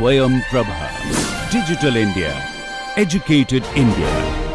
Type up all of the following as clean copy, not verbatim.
SwayamPrabha. Digital India. Educated India.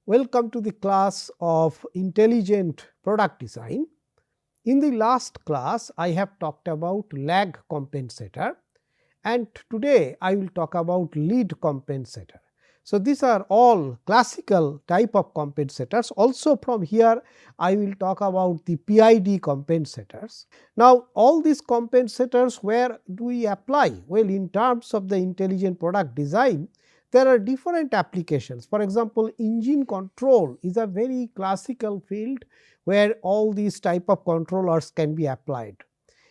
Welcome to the class of intelligent product design. In the last class, I have talked about lag compensator, and today I will talk about lead compensator. So, these are all classical type of compensators. Also from here I will talk about the PID compensators. Now, all these compensators, where do we apply? Well, in terms of the intelligent product design, there are different applications. For example, engine control is a very classical field where all these type of controllers can be applied.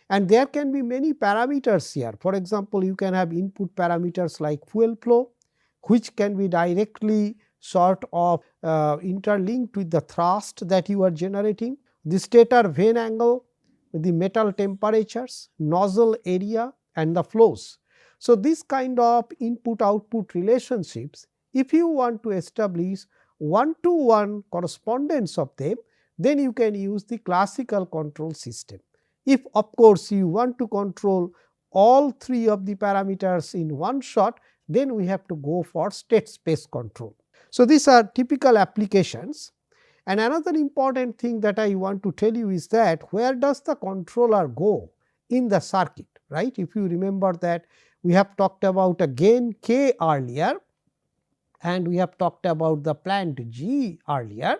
And there can be many parameters here. For example, you can have input parameters like fuel flow, which can be directly sort of interlinked with the thrust that you are generating, the stator vane angle, the metal temperatures, nozzle area and the flows. So, this kind of input output relationships, if you want to establish one-to-one correspondence of them, then you can use the classical control system. If of course, you want to control all three of the parameters in one shot, then we have to go for state space control. So, these are typical applications, and another important thing that I want to tell you is that where does the controller go in the circuit, right. If you remember that we have talked about a gain k earlier, and we have talked about the plant G earlier.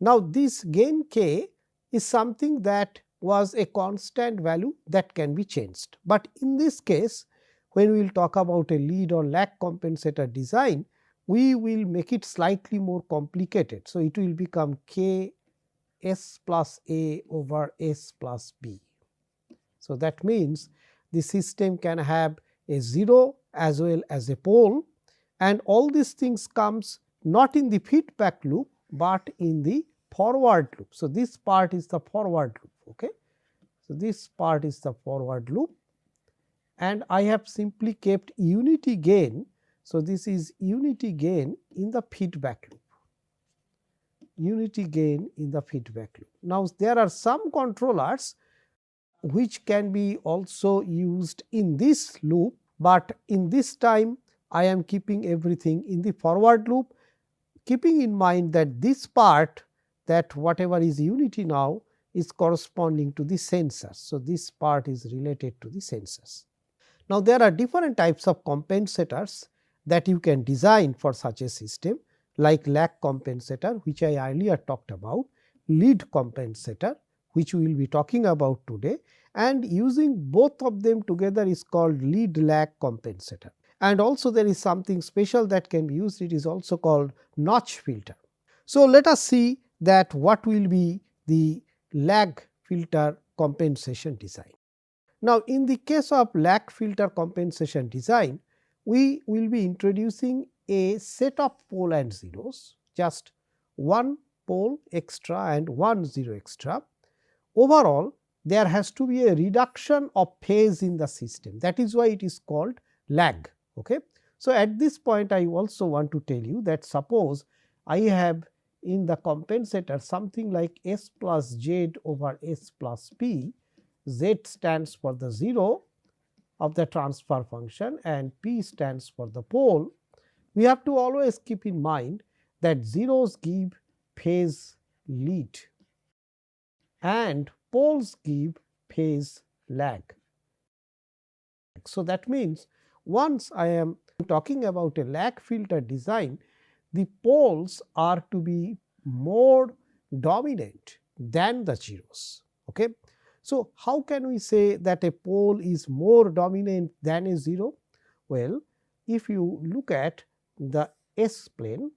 Now, this gain k is something that was a constant value that can be changed, but in this case when we will talk about a lead or lag compensator design, we will make it slightly more complicated. So, it will become k s plus a over s plus b. So, that means the system can have a 0 as well as a pole, and all these things comes not in the feedback loop, but in the forward loop. So, this part is the forward loop. Okay. So, this part is the forward loop, and I have simply kept unity gain. So, this is unity gain in the feedback loop, unity gain in the feedback loop. Now, there are some controllers which can be also used in this loop, but in this time I am keeping everything in the forward loop, keeping in mind that this part, that whatever is unity now, is corresponding to the sensors. So, this part is related to the sensors. Now, there are different types of compensators that you can design for such a system, like lag compensator, which I earlier talked about, lead compensator, which we will be talking about today, and using both of them together is called lead lag compensator. And also there is something special that can be used, it is also called notch filter. So, let us see that what will be the lag filter compensation design. Now, in the case of lag filter compensation design, we will be introducing a set of pole and zeros, just one pole extra and one zero extra. Overall, there has to be a reduction of phase in the system, that is why it is called lag. Okay. So, at this point I also want to tell you that suppose I have in the compensator something like s plus z over s plus p, z stands for the 0 of the transfer function and p stands for the pole. We have to always keep in mind that zeros give phase lead and poles give phase lag. So, that means once I am talking about a lag filter design, the poles are to be more dominant than the zeros. Okay. So, how can we say that a pole is more dominant than a zero? Well, if you look at the S plane,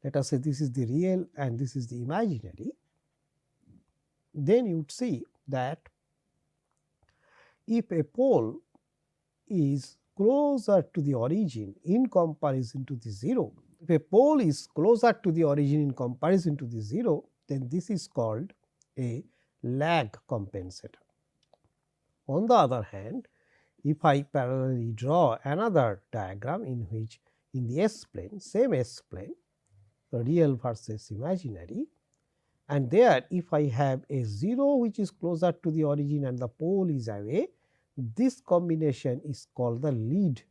let us say this is the real and this is the imaginary, then you would see that if a pole is closer to the origin in comparison to the 0, if a pole is closer to the origin in comparison to the 0, then this is called a lag compensator. On the other hand, if I parallelly draw another diagram in which in the S plane, same S plane, the real versus imaginary, and there if I have a 0 which is closer to the origin and the pole is away, this combination is called the lead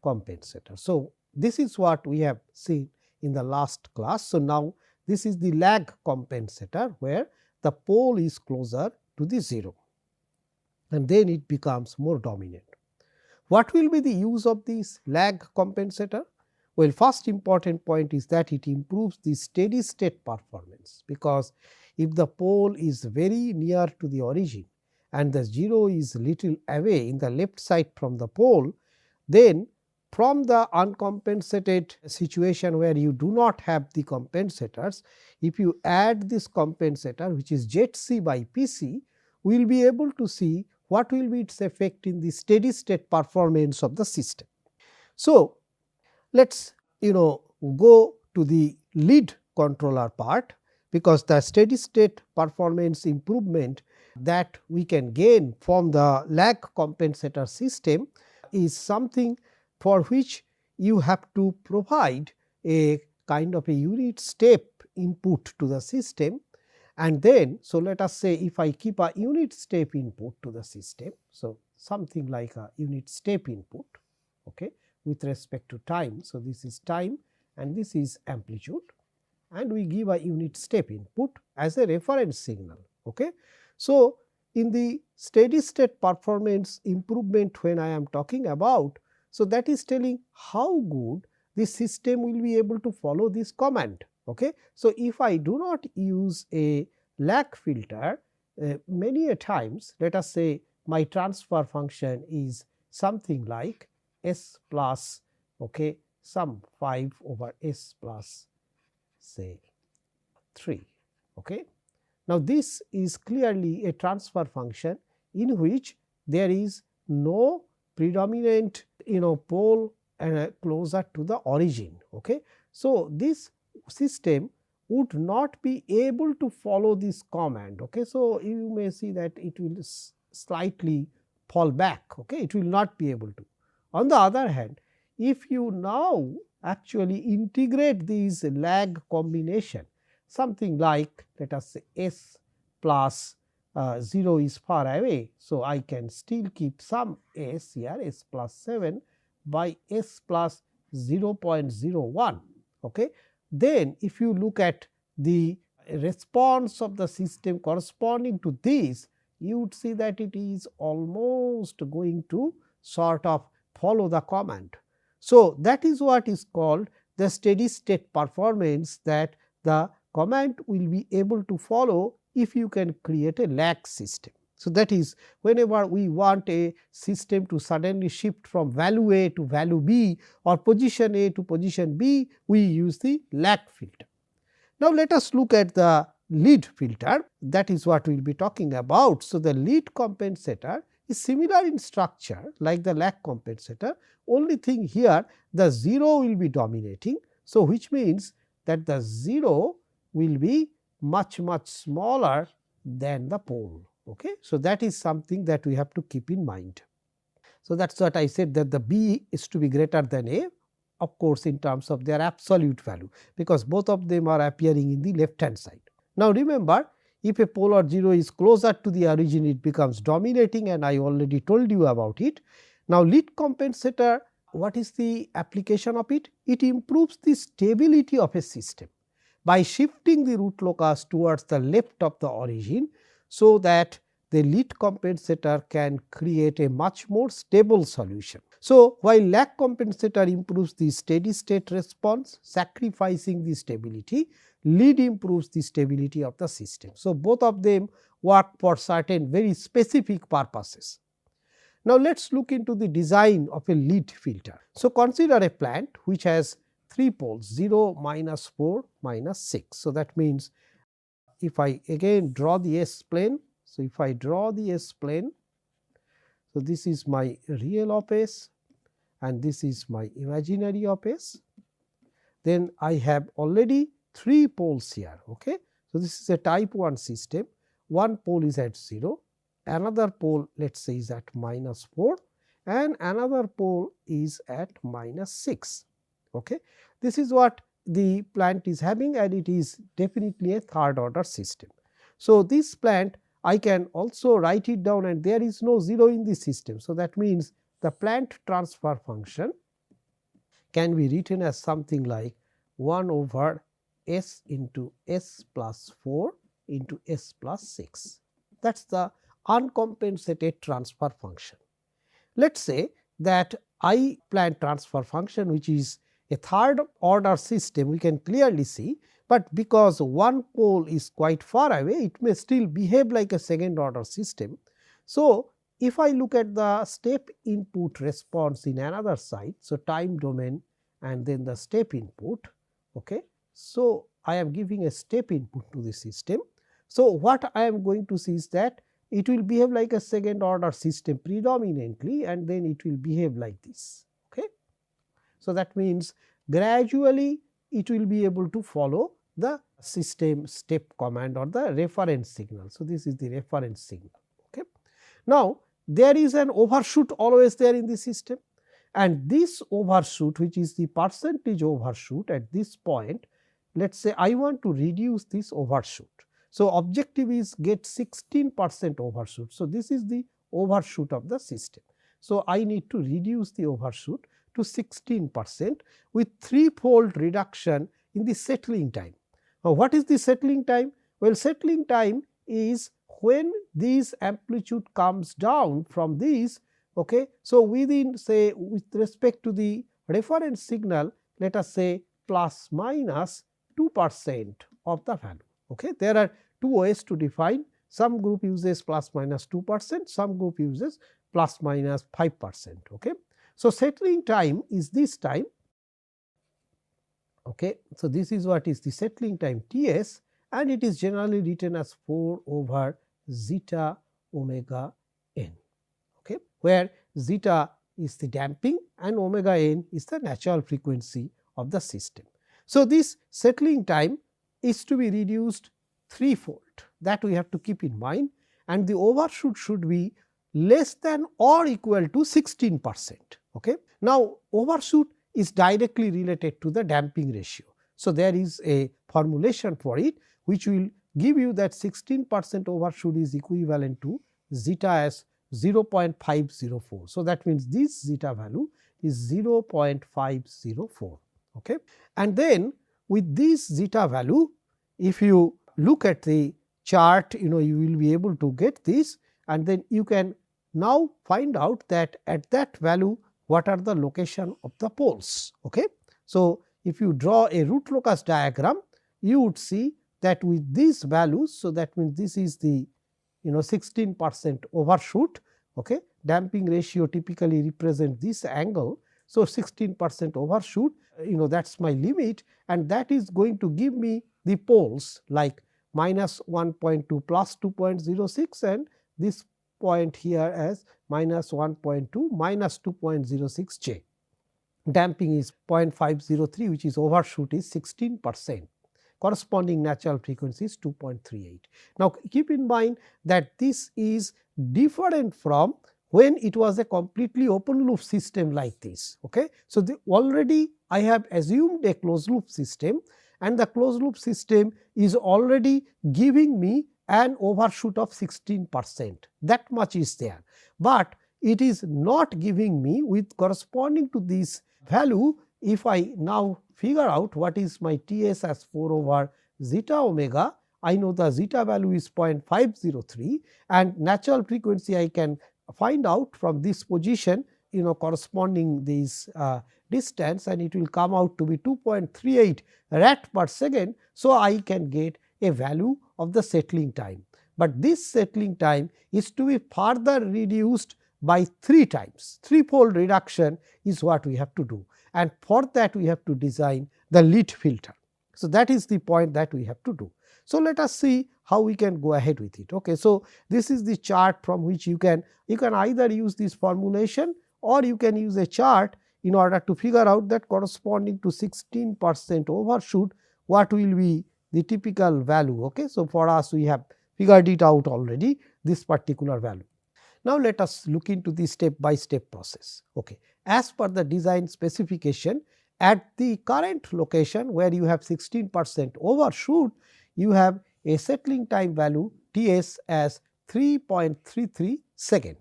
compensator. So, this is what we have seen in the last class. So, now this is the lag compensator where the pole is closer to the 0 and then it becomes more dominant. What will be the use of this lag compensator? Well, first important point is that it improves the steady state performance, because if the pole is very near to the origin and the 0 is little away in the left side from the pole, then from the uncompensated situation where you do not have the compensators, if you add this compensator which is ZC by PC, we will be able to see what will be its effect in the steady state performance of the system. So, let us go to the lead controller part, because the steady state performance improvement that we can gain from the lag compensator system is something for which you have to provide a kind of a unit step input to the system. And then, so let us say if I keep a unit step input to the system, so something like a unit step input, okay, with respect to time. So, this is time and this is amplitude, and we give a unit step input as a reference signal. Okay. So, in the steady state performance improvement when I am talking about, so that is telling how good the system will be able to follow this command. Okay. So, if I do not use a lag filter, many a times, let us say my transfer function is something like S plus some 5 over S plus say 3. Okay. Now, this is clearly a transfer function in which there is no predominant pole closer to the origin. Okay. So, this system would not be able to follow this command. Okay. So, you may see that it will slightly fall back, okay. It will not be able to. On the other hand, if you now actually integrate these lag combination, something like let us say S plus 0 is far away. So, I can still keep some S here, S plus 7 by S plus 0.01. Okay. Then, if you look at the response of the system corresponding to this, you would see that it is almost going to sort of follow the command. So, that is what is called the steady state performance that the command will be able to follow if you can create a lag system. So, that is whenever we want a system to suddenly shift from value A to value B or position A to position B, we use the lag filter. Now, let us look at the lead filter, that is what we will be talking about. So, the lead compensator is similar in structure like the lag compensator, only thing here the 0 will be dominating. So, which means that the 0 will be much smaller than the pole. Okay. So, that is something that we have to keep in mind. So, that is what I said, that the B is to be greater than A, of course, in terms of their absolute value, because both of them are appearing in the left hand side. Now, remember, if a pole or 0 is closer to the origin, it becomes dominating, and I already told you about it. Now, lead compensator, what is the application of it? It improves the stability of a system by shifting the root locus towards the left of the origin, so that the lead compensator can create a much more stable solution. So, while lag compensator improves the steady state response, sacrificing the stability, lead improves the stability of the system. So, both of them work for certain very specific purposes. Now, let us look into the design of a lead filter. So, consider a plant which has 3 poles 0, -4, -6. So, that means if I again draw the S plane. So, if I draw the S plane, So, this is my real of S and this is my imaginary of S. Then I have already 3 poles here. Okay. So, this is a type 1 system, one pole is at 0, another pole let us say is at -4 and another pole is at -6. Okay. This is what the plant is having and it is definitely a third order system. So, this plant I can also write it down and there is no 0 in this system. So, that means the plant transfer function can be written as something like 1 over S into S plus 4 into S plus 6. That is the uncompensated transfer function. Let us say that I plant transfer function which is a third order system, we can clearly see, but because one pole is quite far away it may still behave like a second order system. So, if I look at the step input response in another side, so time domain and then the step input. Okay. So, I am giving a step input to the system. So, what I am going to see is that it will behave like a second order system predominantly and then it will behave like this. Okay. So, that means gradually it will be able to follow the system step command or the reference signal. So, this is the reference signal. Okay. Now, there is an overshoot always there in the system and this overshoot which is the percentage overshoot at this point, let us say I want to reduce this overshoot. So, objective is get 16% overshoot. So, this is the overshoot of the system. So, I need to reduce the overshoot to 16% with 3-fold reduction in the settling time. Now, what is the settling time? Well, settling time is when this amplitude comes down from this. Okay. So, within say with respect to the reference signal, let us say plus minus 2% of the value. Okay. There are 2 ways to define, some group uses plus minus 2%, some group uses plus minus 5%. Okay. So, settling time is this time. Okay. So, this is what is the settling time Ts and it is generally written as 4 over zeta omega n, okay, where zeta is the damping and omega n is the natural frequency of the system. So, this settling time is to be reduced 3-fold, that we have to keep in mind, and the overshoot should be less than or equal to 16%. Okay. Now, overshoot is directly related to the damping ratio. So, there is a formulation for it which will give you that 16% overshoot is equivalent to zeta as 0.504. So, that means this zeta value is 0.504. Okay. And then with this zeta value, if you look at the chart, you will be able to get this and then you can now find out that at that value what are the location of the poles. Okay. So, if you draw a root locus diagram, you would see that with these values, so that means this is the 16% overshoot. Okay. Damping ratio typically represent this angle. So, 16% overshoot, that is my limit and that is going to give me the poles like minus 1.2 plus 2.06 and this point here as minus 1.2 minus 2.06 J. Damping is 0.503 which is overshoot is 16%. Corresponding natural frequency is 2.38. Now, keep in mind that this is different from when it was a completely open loop system like this. Okay. So, already I have assumed a closed loop system and the closed loop system is already giving me an overshoot of 16%, that much is there, but it is not giving me with corresponding to this value. If I now figure out what is my Ts as 4 over zeta omega, I know the zeta value is 0.503 and natural frequency I can find out from this position corresponding this distance and it will come out to be 2.38 rad per second. So, I can get a value of the settling time, but this settling time is to be further reduced by 3 times, 3-fold reduction is what we have to do and for that we have to design the lead filter. So, that is the point that we have to do. So, let us see how we can go ahead with it. Okay. So, this is the chart from which you can either use this formulation or you can use a chart in order to figure out that corresponding to 16% overshoot what will be the typical value. Okay. So, for us we have figured it out already, this particular value. Now, let us look into the step by step process. Okay. As per the design specification, at the current location where you have 16% overshoot, you have a settling time value Ts as 3.33 second.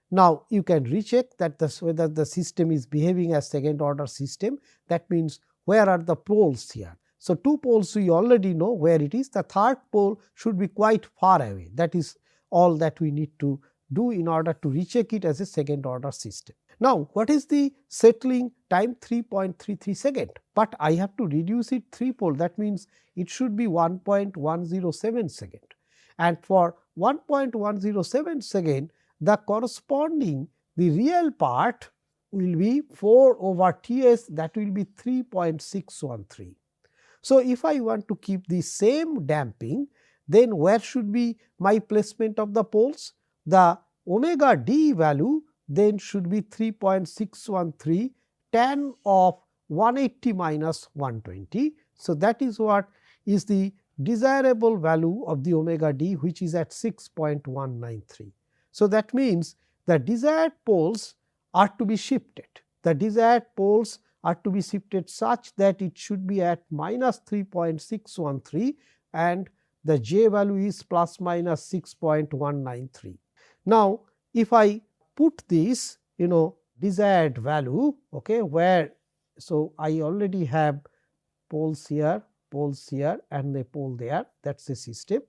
Now, you can recheck that whether the system is behaving as second order system. That means, where are the poles here? So, 2 poles we already know where it is, the third pole should be quite far away, that is all that we need to do in order to recheck it as a second order system. Now, what is the settling time? 3.33 second, but I have to reduce it 3-fold, that means it should be 1.107 second, and for 1.107 second the corresponding the real part will be 4 over Ts, that will be 3.613. So, if I want to keep the same damping, then where should be my placement of the poles? The omega d value then should be 3.613 tan of 180 minus 120. So, that is what is the desirable value of the omega d, which is at 6.193. So, that means the desired poles are to be shifted. The desired poles are to be shifted such that it should be at minus 3.613 and the j value is plus minus 6.193. Now, if I put this desired value, okay, where, so I already have poles here and a pole there, that is the system,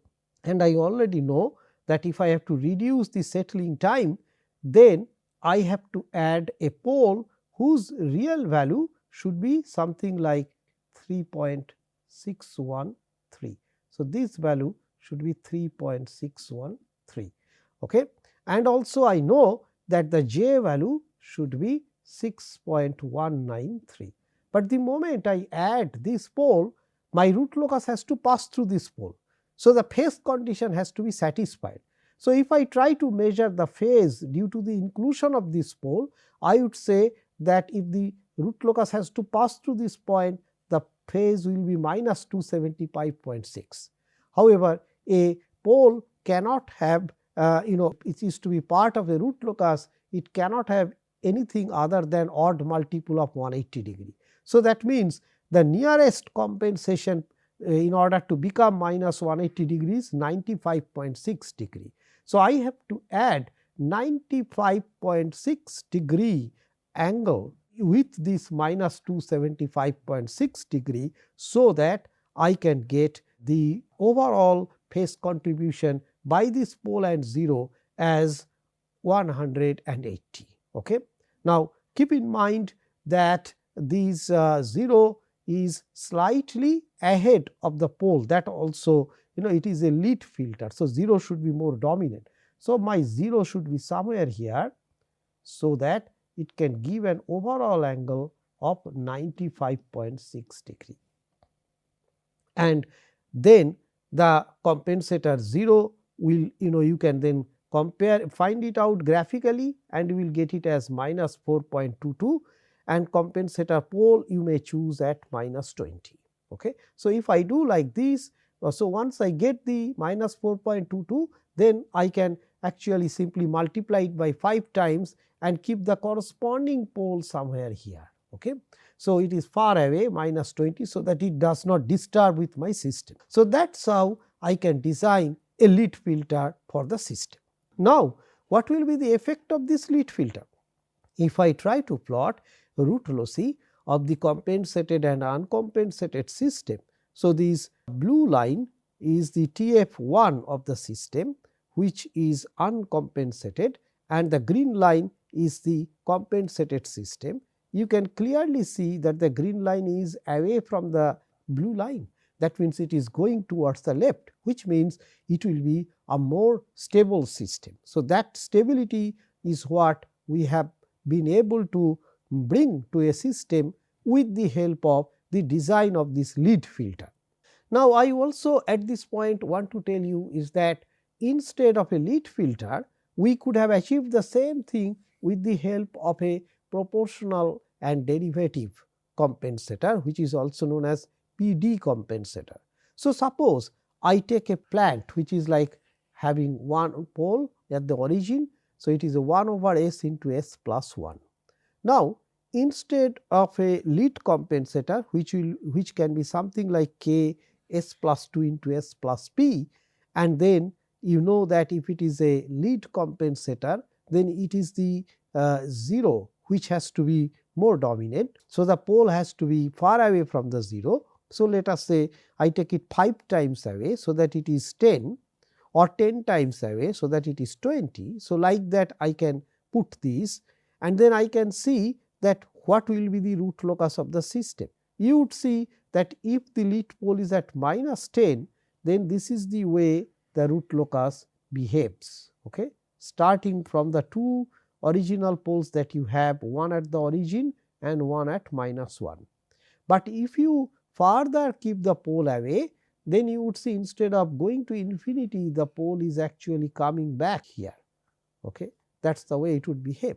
and I already know that if I have to reduce the settling time, then I have to add a pole whose real value should be something like 3.613. So, this value should be 3.613. Okay. And also I know that the j value should be 6.193, but the moment I add this pole, my root locus has to pass through this pole. So, the phase condition has to be satisfied. So, if I try to measure the phase due to the inclusion of this pole, I would say that if the root locus has to pass through this point, the phase will be minus 275.6. However, a pole cannot have it is to be part of a root locus, it cannot have anything other than odd multiple of 180 degree. So, that means the nearest compensation in order to become minus 180 degrees 95.6 degree. So, I have to add 95.6 degree angle with this minus 275.6 degree, so that I can get the overall phase contribution by this pole and 0 as 180. Okay. Now, keep in mind that this 0 is slightly ahead of the pole, that also it is a lead filter. So, 0 should be more dominant. So, my 0 should be somewhere here, so that it can give an overall angle of 95.6 degree. And then the compensator 0 will you can then find it out graphically, and you will get it as minus 4.22, and compensator pole you may choose at minus 20. Okay. So, if I do like this, so once I get the minus 4.22, then I can actually simply multiply it by 5 times and keep the corresponding pole somewhere here. Okay. So, it is far away minus 20, so that it does not disturb with my system. So, that is how I can design a lead filter for the system. Now, what will be the effect of this lead filter? If I try to plot root loci of the compensated and uncompensated system. So, this blue line is the TF1 of the system, which is uncompensated, and the green line is the compensated system. You can clearly see that the green line is away from the blue line. That means it is going towards the left, which means it will be a more stable system. So, that stability is what we have been able to bring to a system with the help of the design of this lead filter. Now, I also at this point want to tell you is that instead of a lead filter, we could have achieved the same thing with the help of a proportional and derivative compensator, which is also known as PD compensator. So, suppose I take a plant which is like having one pole at the origin. So, it is a 1 over s into s plus 1. Now, instead of a lead compensator which can be something like k s plus 2 into s plus p, and then you know that if it is a lead compensator, then it is the 0 which has to be more dominant. So, the pole has to be far away from the 0. So, let us say I take it 5 times away, so that it is 10, or 10 times away, so that it is 20. So, like that I can put these, and then I can see that what will be the root locus of the system. You would see that if the lead pole is at minus 10, then this is the way the root locus behaves. Okay? Starting from the two original poles that you have, one at the origin and one at minus 1. But if you further keep the pole away, then you would see instead of going to infinity, the pole is actually coming back here. Okay? That is the way it would behave.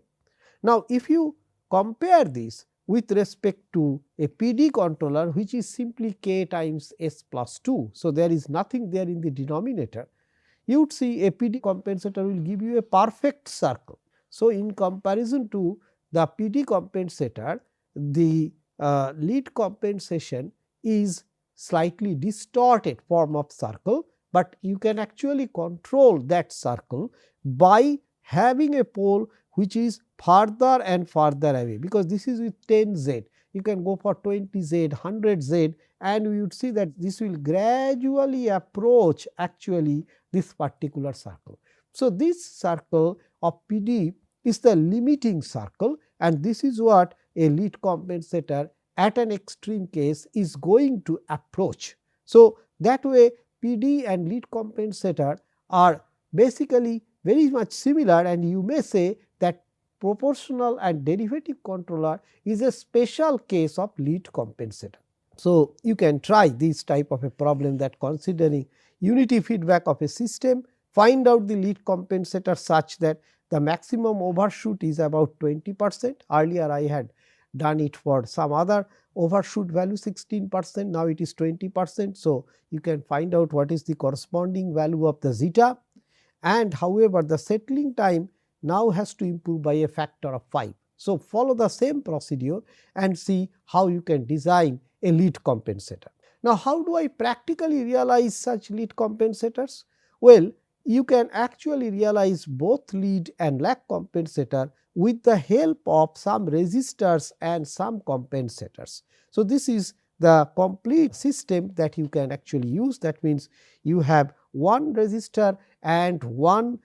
Now, if you compare this with respect to a PD controller, which is simply k times s plus 2. So, there is nothing there in the denominator. You would see a PD compensator will give you a perfect circle. So, in comparison to the PD compensator, the lead compensation is slightly distorted form of circle, but you can actually control that circle by having a pole which is farther and farther away, because this is with 10 z. You can go for 20 z, 100 z, and we would see that this will gradually approach actually this particular circle. So, this circle of PD is the limiting circle, and this is what a lead compensator at an extreme case is going to approach. So, that way PD and lead compensator are basically very much similar, and you may say that proportional and derivative controller is a special case of lead compensator. So, you can try this type of a problem, that considering unity feedback of a system, find out the lead compensator such that the maximum overshoot is about 20%. Earlier I had done it for some other overshoot value 16%, now it is 20%. So, you can find out what is the corresponding value of the zeta, and however, the settling time now has to improve by a factor of 5. So, follow the same procedure and see how you can design a lead compensator. Now, how do I practically realize such lead compensators? Well, you can actually realize both lead and lag compensator with the help of some resistors and some compensators. So, this is the complete system that you can actually use. That means, you have one resistor and one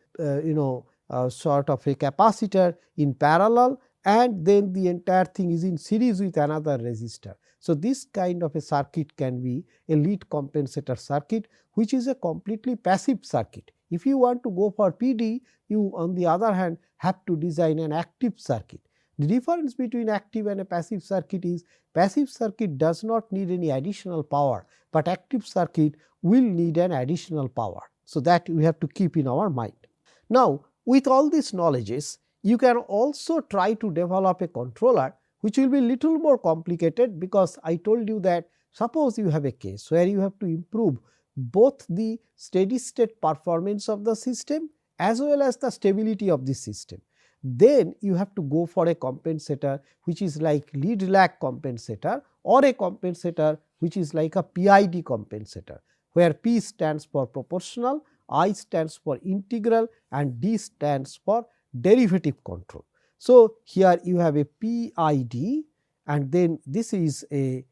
sort of a capacitor in parallel, and then the entire thing is in series with another resistor. So, this kind of a circuit can be a lead compensator circuit, which is a completely passive circuit. If you want to go for PD, you on the other hand have to design an active circuit. The difference between active and a passive circuit is, passive circuit does not need any additional power, but active circuit will need an additional power. So, that we have to keep in our mind. Now, with all these knowledges, you can also try to develop a controller which will be little more complicated, because I told you that suppose you have a case where you have to improve both the steady state performance of the system as well as the stability of the system. Then you have to go for a compensator which is like lead lag compensator, or a compensator which is like a PID compensator, where P stands for proportional, I stands for integral, and D stands for derivative control. So, here you have a PID, and then this is a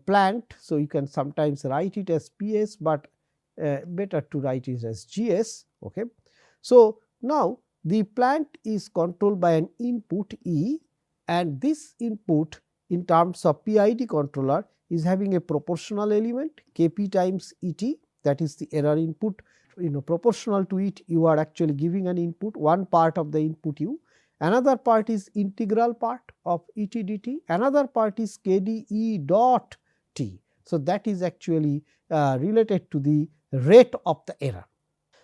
plant. So, you can sometimes write it as PS, but better to write it as GS. Okay. So, now the plant is controlled by an input E, and this input in terms of PID controller is having a proportional element Kp times Et, that is the error input. Proportional to it, you are actually giving an input, one part of the input U, another part is integral part of Et dt, another part is Kd E dot T. So, that is actually related to the rate of the error.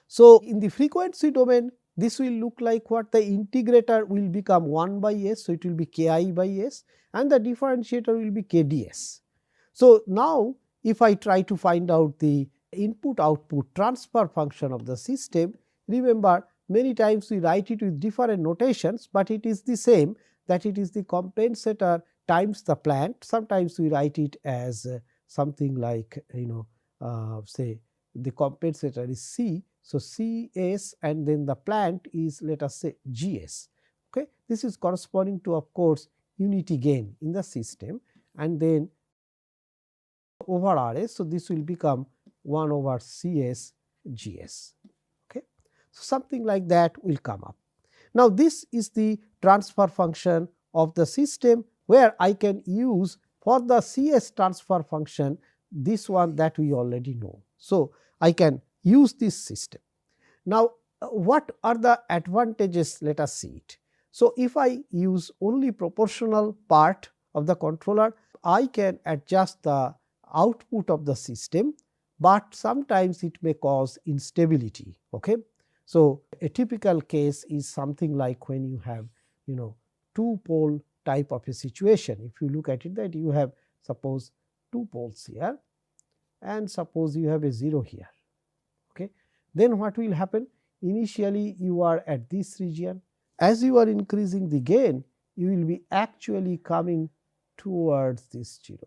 So, in the frequency domain, this will look like what? The integrator will become 1 by s. So, it will be k I by s, and the differentiator will be k d s. So, now if I try to find out the input output transfer function of the system, remember many times we write it with different notations, but it is the same, that it is the compensator times the plant. Sometimes we write it as something like say the compensator is C. So, C s and then the plant is, let us say, G s. Okay. This is corresponding to, of course, unity gain in the system, and then over R s. So, this will become 1 over C s G s. Okay. So, something like that will come up. Now, this is the transfer function of the system, where I can use for the C s transfer function this one that we already know. So, I can use this system. Now, what are the advantages? Let us see it. So, if I use only proportional part of the controller, I can adjust the output of the system, but sometimes it may cause instability. Okay. So, a typical case is something like when you have 2 pole type of a situation. If you look at it, that you have, suppose, 2 poles here, and suppose you have a 0 here. Okay. Then what will happen? Initially you are at this region. As you are increasing the gain, you will be actually coming towards this 0.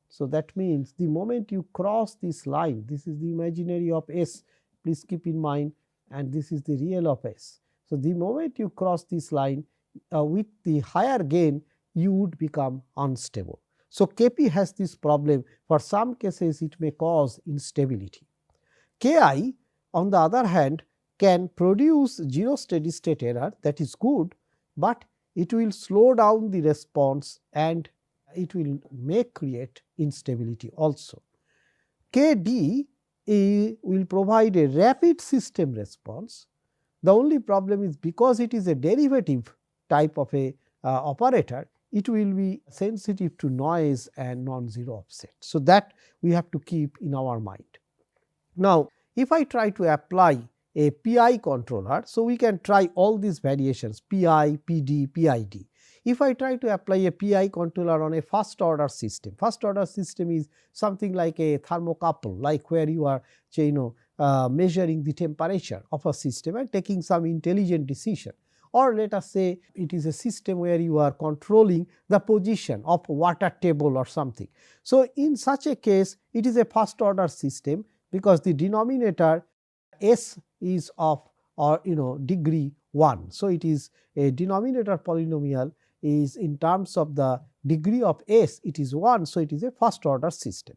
So, that means the moment you cross this line, this is the imaginary of S, please keep in mind, and this is the real of S. So, the moment you cross this line with the higher gain, you would become unstable. So, Kp has this problem. For some cases it may cause instability. Ki, on the other hand, can produce 0 steady state error, that is good, but it will slow down the response and it will create instability also. Kd will provide a rapid system response. The only problem is, because it is a derivative type of a operator, it will be sensitive to noise and non-zero offset. So, that we have to keep in our mind. Now, if I try to apply a PI controller, so we can try all these variations, PI, PD, PID. If I try to apply a PI controller on a first order system is something like a thermocouple, like where you are measuring the temperature of a system and taking some intelligent decision. Or let us say it is a system where you are controlling the position of water table or something. So, in such a case, it is a first order system, because the denominator S is of degree 1. So, it is a denominator polynomial is in terms of the degree of S, it is 1. So, it is a first order system.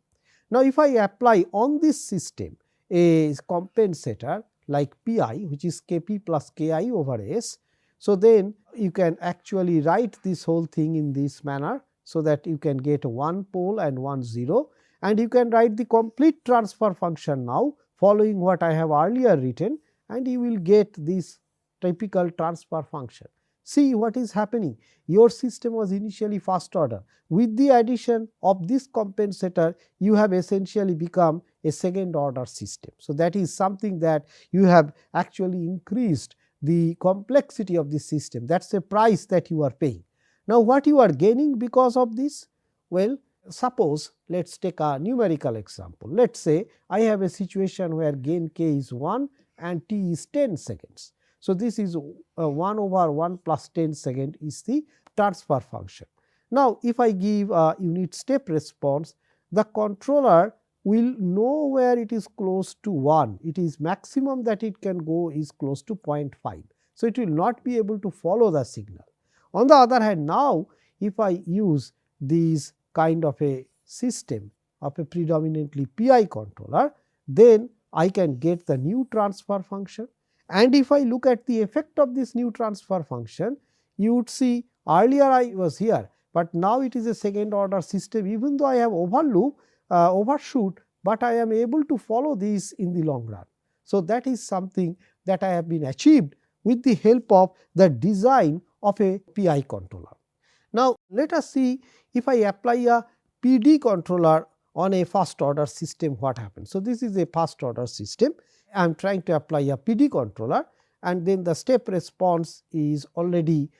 Now, if I apply on this system a compensator like Pi, which is Kp plus Ki over S, so then you can actually write this whole thing in this manner, so that you can get 1 pole and 1 0, and you can write the complete transfer function now following what I have earlier written, and you will get this typical transfer function. See what is happening. Your system was initially first order. With the addition of this compensator, you have essentially become a second order system. So, that is something that you have actually increased the complexity of the system. That is a price that you are paying. Now, what you are gaining because of this? Well, suppose let us take a numerical example. Let us say I have a situation where gain k is 1 and t is 10 seconds. So, this is 1 over 1 plus 10 second is the transfer function. Now, if I give a unit step response, the controller will know where it is close to 1, it is maximum that it can go is close to 0.5. So, it will not be able to follow the signal. On the other hand, now if I use these kind of a system of a predominantly PI controller, then I can get the new transfer function. And if I look at the effect of this new transfer function, you would see earlier I was here, but now it is a second order system, even though I have overshoot, but I am able to follow this in the long run. So, that is something that I have been achieved with the help of the design of a PI controller. Now, let us see if I apply a PD controller on a first order system what happens. So, this is a first order system. I am trying to apply a PD controller, and then the step response is already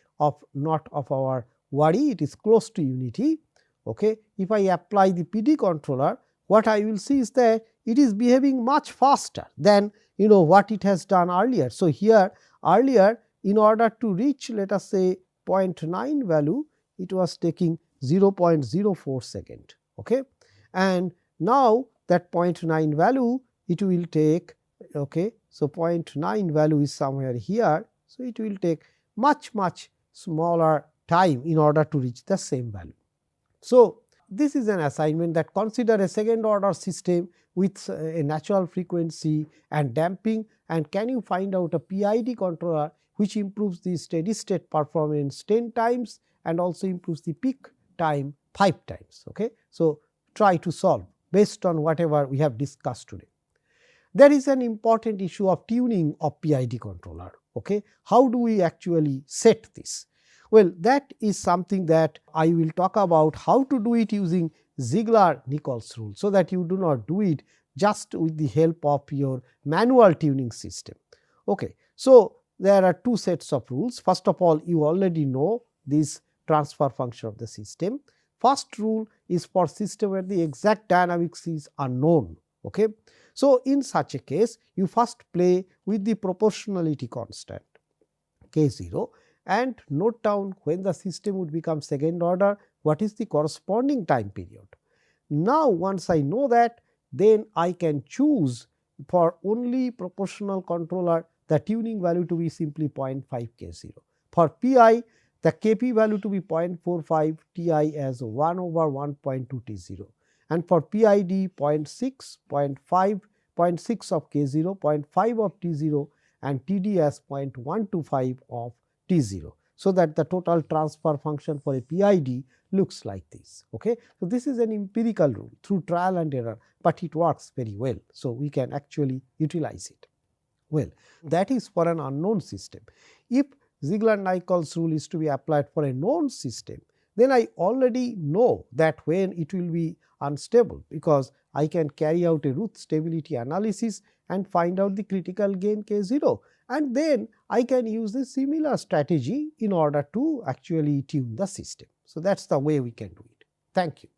not of our worry, it is close to unity. Okay. If I apply the PD controller, what I will see is that it is behaving much faster than what it has done earlier. So, here earlier in order to reach, let us say 0.9 value, it was taking 0.04 second. Okay. And now that 0.9 value it will take, okay. So, 0.9 value is somewhere here. So, it will take much smaller time in order to reach the same value. So, this is an assignment that consider a second order system with a natural frequency and damping, and can you find out a PID controller which improves the steady state performance 10 times and also improves the peak time 5 times. Okay. So, try to solve based on whatever we have discussed today. There is an important issue of tuning of PID controller. Okay. How do we actually set this? Well, that is something that I will talk about how to do it using Ziegler-Nichols rule, so that you do not do it just with the help of your manual tuning system. Okay. So, there are two sets of rules. First of all, you already know this transfer function of the system. First rule is for system where the exact dynamics is unknown. Okay. So, in such a case, you first play with the proportionality constant K0 and note down when the system would become second order, what is the corresponding time period. Now, once I know that, then I can choose for only proportional controller the tuning value to be simply 0.5 K0. For PI, the Kp value to be 0.45, Ti as 1 over 1.2 T0, and for PID 0.6, 0.5, 0.6 of K0, 0.5 of T0 and Td as 0.125 of T0. So, that the total transfer function for a PID looks like this. Okay. So, this is an empirical rule through trial and error, but it works very well. So, we can actually utilize it. Well, that is for an unknown system. If Ziegler-Nichols rule is to be applied for a known system, then I already know that when it will be unstable, because I can carry out a root stability analysis and find out the critical gain K0, and then I can use a similar strategy in order to actually tune the system. So, that is the way we can do it. Thank you.